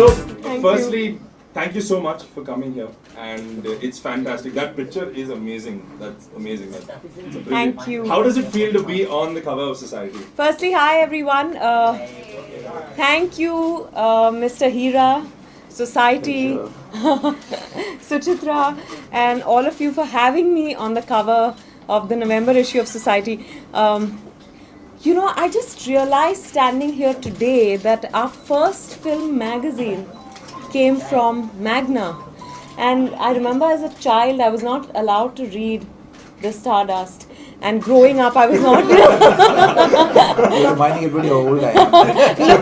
So, Thank firstly, you. thank you so much for coming here, and it's fantastic. That picture is amazing. That's amazing. It's a brilliant. Thank you. How does it feel to be on the cover of Society? Firstly, hi everyone. Thank you, Mr. Hira, Society, Suchitra, and all of you for having me on the cover of the November issue of Society. I just realized standing here today that our first film magazine came from Magna. And I remember as a child, I was not allowed to read The Stardust. And growing up, I was not. You're reminding everybody how old I am. No,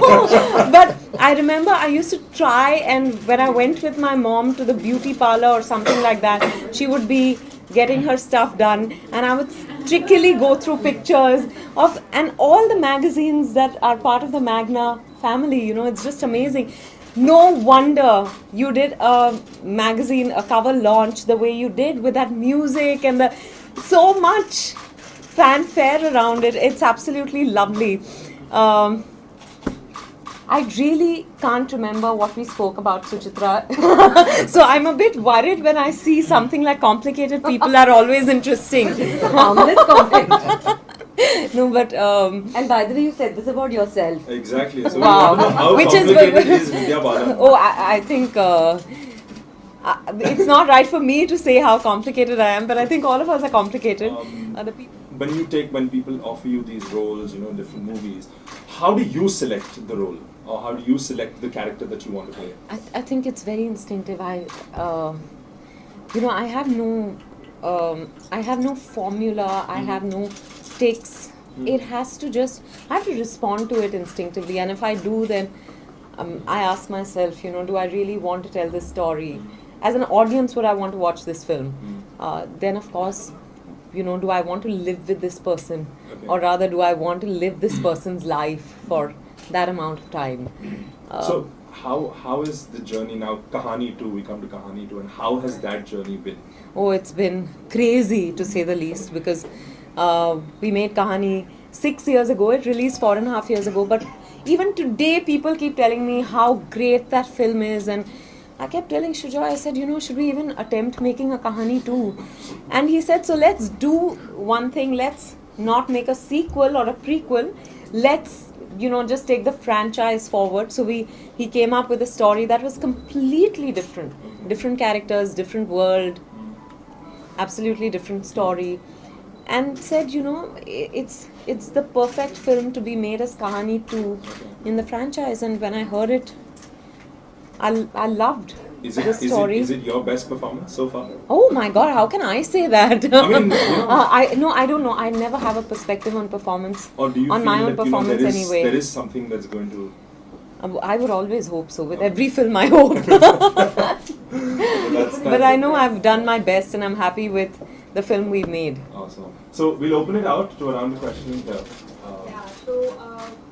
but I remember I used to try, and when I went with my mom to the beauty parlor or something like that, she would be getting her stuff done, and I would strictly go through pictures of and all the magazines that are part of the Magna family. It's just amazing. No wonder you did a magazine, a cover launch the way you did with that music and the so much fanfare around it. It's absolutely lovely. I really can't remember what we spoke about, Suchitra. So I'm a bit worried when I see something like complicated people are always interesting. Harmless comment. No, but And by the way, you said this about yourself. Exactly. So Wow. we want to know how Which is complicated good. is Vidya Balan? oh, I think it's not right for me to say how complicated I am, but I think all of us are complicated. The people. When people offer you these roles, different movies, how do you select the role, or how do you select the character that you want to play? I think it's very instinctive. I have no formula. I have no stakes. It has to I have to respond to it instinctively. And if I do, then I ask myself, do I really want to tell this story? As an audience, would I want to watch this film? Then, of course, do I want to live with this person? Okay. Or rather, do I want to live this person's life for that amount of time? So how is the journey now? Kahani 2, we come to Kahani 2, and how has that journey been? Oh, it's been crazy to say the least, because we made Kahani 6 years ago. It released 4.5 years ago. But even today, people keep telling me how great that film is. And I kept telling Shujoy, I said, should we even attempt making a Kahani 2? And he said, so let's do one thing. Let's not make a sequel or a prequel. Let's, just take the franchise forward. So he came up with a story that was completely different. Different characters, different world, absolutely different story. And said, it's the perfect film to be made as Kahani 2 in the franchise. And when I heard it, I loved the story. Is it your best performance so far? Oh my God, how can I say that? I mean, I don't know. I never have a perspective on performance, or do you on feel my own that, performance there is, anyway. there is something that's going to... I would always hope so. With every film, I hope. But I know I've done my best, and I'm happy with the film we made. Awesome. So we'll open it out to a round of questioning here.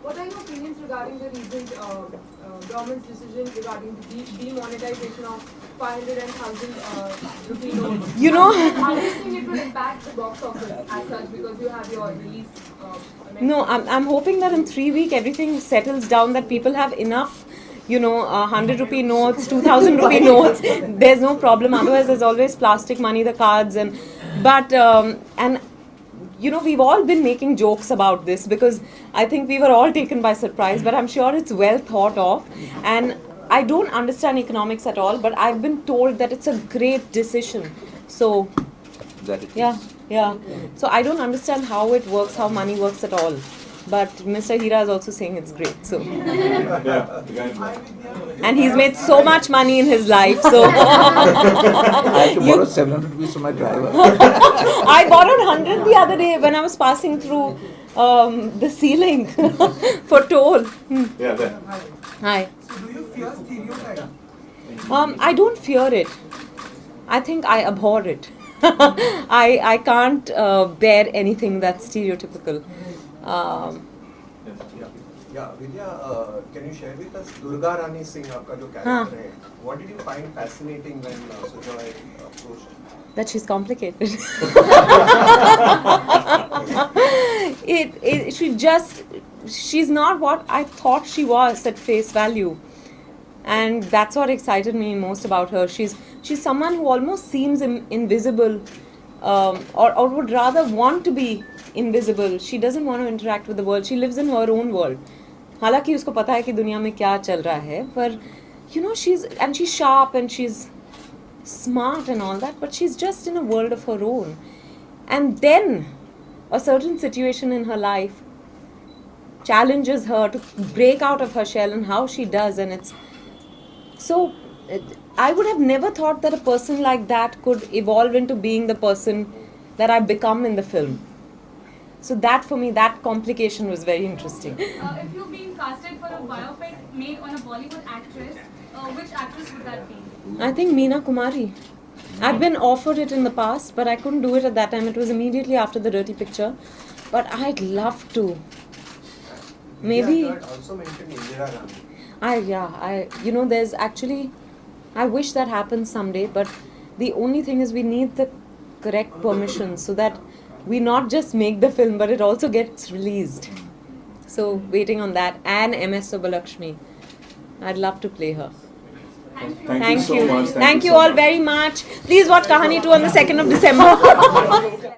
What are your opinions regarding the recent government's decision regarding the demonetization of 500 and 1,000 rupee notes? How do you think it will impact the box office as such, because you have your release? No, I'm hoping that in 3 weeks everything settles down, that people have enough, 100 rupee notes, 2,000 rupee notes. There's no problem. Otherwise, there's always plastic money, the cards, we've all been making jokes about this, because I think we were all taken by surprise, but I'm sure it's well thought of. And I don't understand economics at all, but I've been told that it's a great decision. So, That it yeah. is. So I don't understand how it works, how money works at all. But Mr. Hira is also saying it's great. So, Yeah, the guy. and he's made so much money in his life. So I have to borrow 700 rupees from my driver. I borrowed 100 the other day when I was passing through the ceiling for toll. Yeah, there. Hi. So do you fear stereotype? I don't fear it. I think I abhor it. I can't bear anything that's stereotypical. Yeah, Vidya, can you share with us Durga Rani Singh, आपका जो character है? What did you find fascinating when Sujoy approached? That she's complicated. She's not what I thought she was at face value. and that's what excited me most about her. She's someone who almost seems invisible, or would rather want to be invisible. She doesn't want to interact with the world. She lives in her own world. हालांकि उसको पता है कि दुनिया में क्या चल रहा है, पर you know, she's sharp and she's smart and all that, but she's just in a world of her own. And then a certain situation in her life challenges her to break out of her shell, and how she does, and it's so I would have never thought that a person like that could evolve into being the person that I've become in the film. So that for me, that complication was very interesting. If you're being casted for a biopic made on a Bollywood actress, which actress would that be? I think Meena Kumari. I've been offered it in the past, but I couldn't do it at that time. It was immediately after the Dirty Picture. But I'd love to. Maybe. Yeah, you had also mentioned Indira Gandhi. There's actually, I wish that happens someday, but the only thing is we need the correct permission so that we not just make the film, but it also gets released. So waiting on that. And MS Subbulakshmi. I'd love to play her. Thank you so much. Thank you so all much. very much. Please watch Kahani 2 on the 2nd of December.